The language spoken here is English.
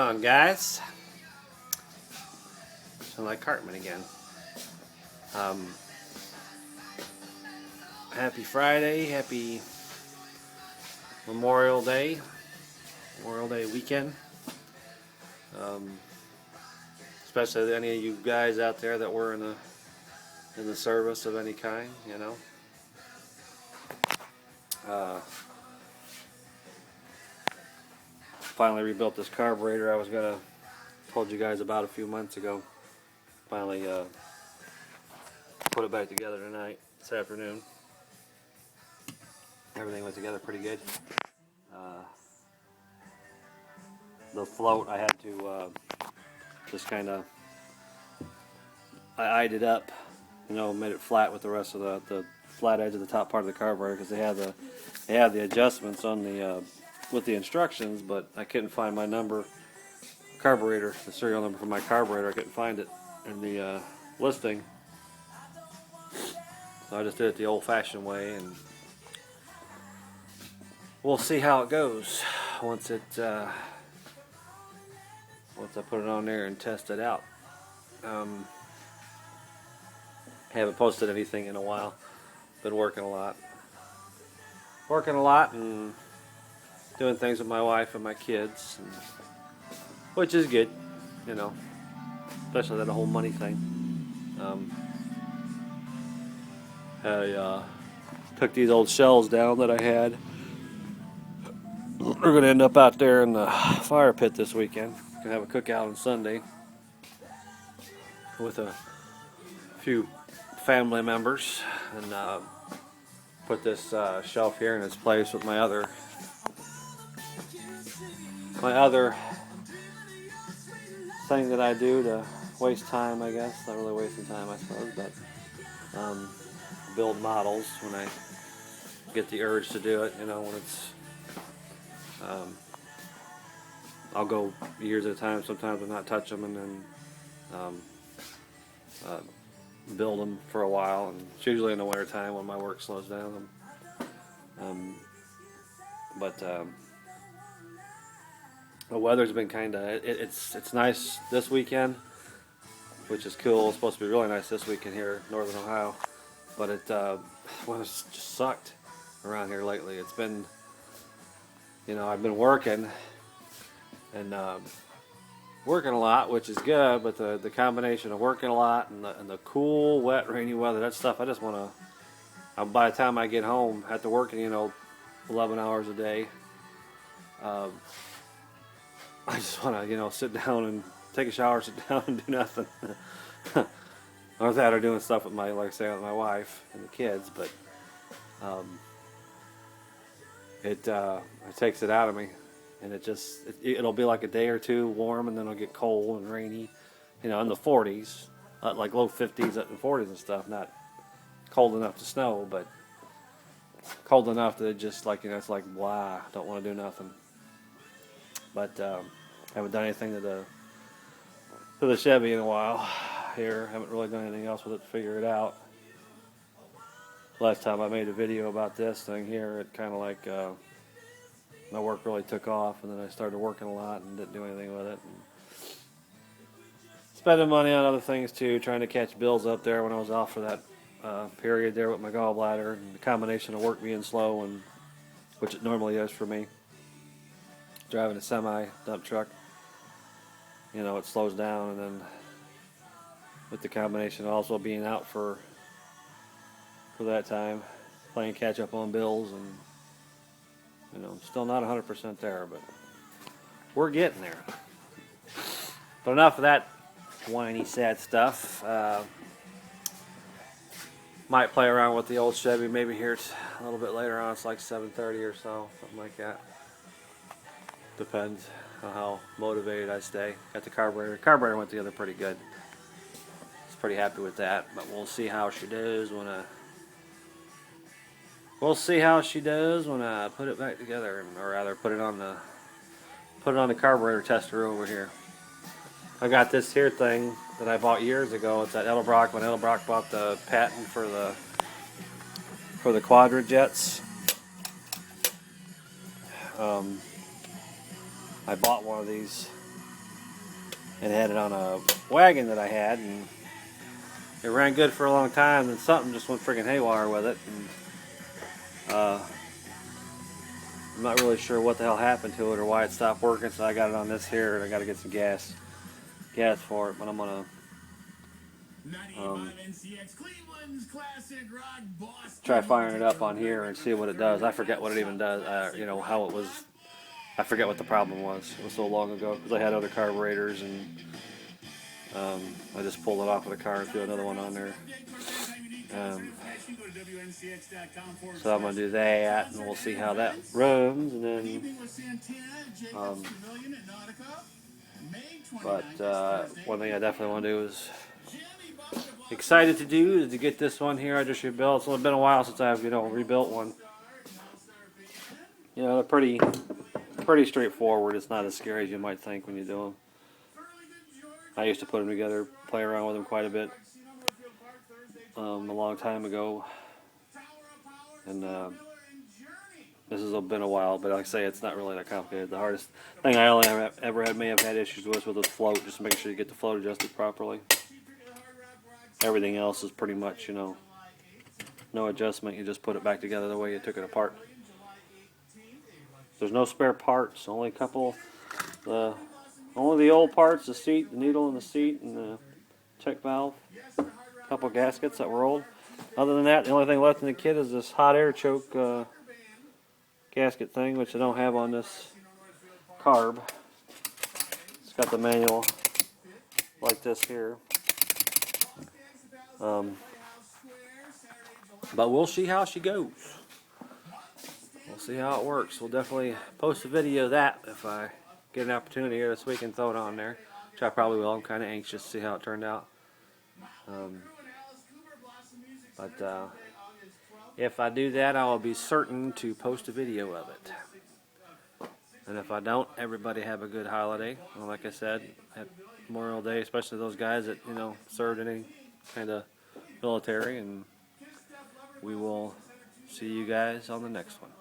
on, guys? Sound like Cartman again. Happy Friday, happy Memorial Day weekend. Especially any of you guys out there that were in the service of any kind, you know. Finally rebuilt this carburetor I was told you guys about a few months ago. Finally put it back together tonight, this afternoon. Everything went together pretty good. The float I had to just kind of, I eyed it up, you know, made it flat with the rest of the flat edge of the top part of the carburetor, because they had the adjustments on the with the instructions, but I couldn't find my carburetor, the serial number for my carburetor. I couldn't find it in the listing, so I just did it the old-fashioned way, and we'll see how it goes once I put it on there and test it out. Haven't posted anything in a while. Been working a lot and doing things with my wife and my kids, which is good, you know, especially that whole money thing. I took these old shelves down that I had. We're going to end up out there in the fire pit this weekend. Gonna have a cookout on Sunday with a few family members, and put this shelf here in its place with my other thing that I do to waste time, I guess. Not really wasting time, I suppose, but build models when I get the urge to do it, you know, when it's I'll go years at a time sometimes and not touch them, and then build them for a while, and it's usually in the winter time when my work slows down. The weather's been kind of, it's nice this weekend, which is cool. It's supposed to be really nice this weekend here in northern Ohio, but weather's just sucked around here lately. It's been, you know, I've been working and working a lot, which is good, but the combination of working a lot and the cool, wet, rainy weather, that stuff, I just want to, by the time I get home after working, you know, 11 hours a day, I just want to, you know, sit down and take a shower, sit down and do nothing. Or that, or doing stuff with like I say, with my wife and the kids, but it takes it out of me. And it'll be like a day or two warm, and then it'll get cold and rainy, you know, in the 40s, like low 50s and 40s and stuff. Not cold enough to snow, but cold enough that just, like, you know, it's like, blah, don't want to do nothing. But haven't done anything to the Chevy in a while here. Haven't really done anything else with it to figure it out. Last time I made a video about this thing here, it kind of like my work really took off, and then I started working a lot and didn't do anything with it. And spending money on other things too, trying to catch bills up there when I was off for that period there with my gallbladder, and the combination of work being slow, and which it normally is for me. Driving a semi dump truck, you know, it slows down, and then with the combination of also being out for that time, playing catch up on bills, and you know, still not 100% there, but we're getting there. But enough of that whiny, sad stuff. Might play around with the old Chevy maybe here a little bit later on. It's like 7:30 or so, something like that. Depends on how motivated I stay. Got the carburetor. The carburetor went together pretty good. I was pretty happy with that, but we'll see how she does when I put it back together, or rather put it on the carburetor tester over here. I got this here thing that I bought years ago. It's at Edelbrock, when Edelbrock bought the patent for the Quadrajets. I bought one of these and had it on a wagon that I had, and it ran good for a long time, and something just went freaking haywire with it. And, I'm not really sure what the hell happened to it or why it stopped working, so I got it on this here, and I got to get some gas for it, but I'm gonna try firing it up on here and see what it does. I forget what it even does. You know how it was. I forget what the problem was. It was so long ago because I had other carburetors, and I just pulled it off of the car and threw another one on there. So I'm gonna do that, and we'll see how that runs, and then. But one thing I definitely want to do is excited to do is to get this one here I just rebuilt. It's only been a while since I've rebuilt one. You know, they're pretty straightforward. It's not as scary as you might think when you do them. I used to put them together, play around with them quite a bit a long time ago, and this has been a while. But like I say, it's not really that complicated. The hardest thing I only ever may have had issues with was the float. Just make sure you get the float adjusted properly. Everything else is pretty much, no adjustment. You just put it back together the way you took it apart. There's no spare parts. Only a couple, only the old parts: the seat, the needle in the seat, and the check valve. A couple gaskets that were old. Other than that, the only thing left in the kit is this hot air choke gasket thing, which I don't have on this carb. It's got the manual like this here. But we'll see how she goes. We'll see how it works. We'll definitely post a video of that if I get an opportunity here this week and throw it on there, which I probably will. I'm kind of anxious to see how it turned out. But if I do that, I will be certain to post a video of it. And if I don't, everybody have a good holiday. Well, like I said, at Memorial Day, especially those guys that served any kind of military, and we will see you guys on the next one.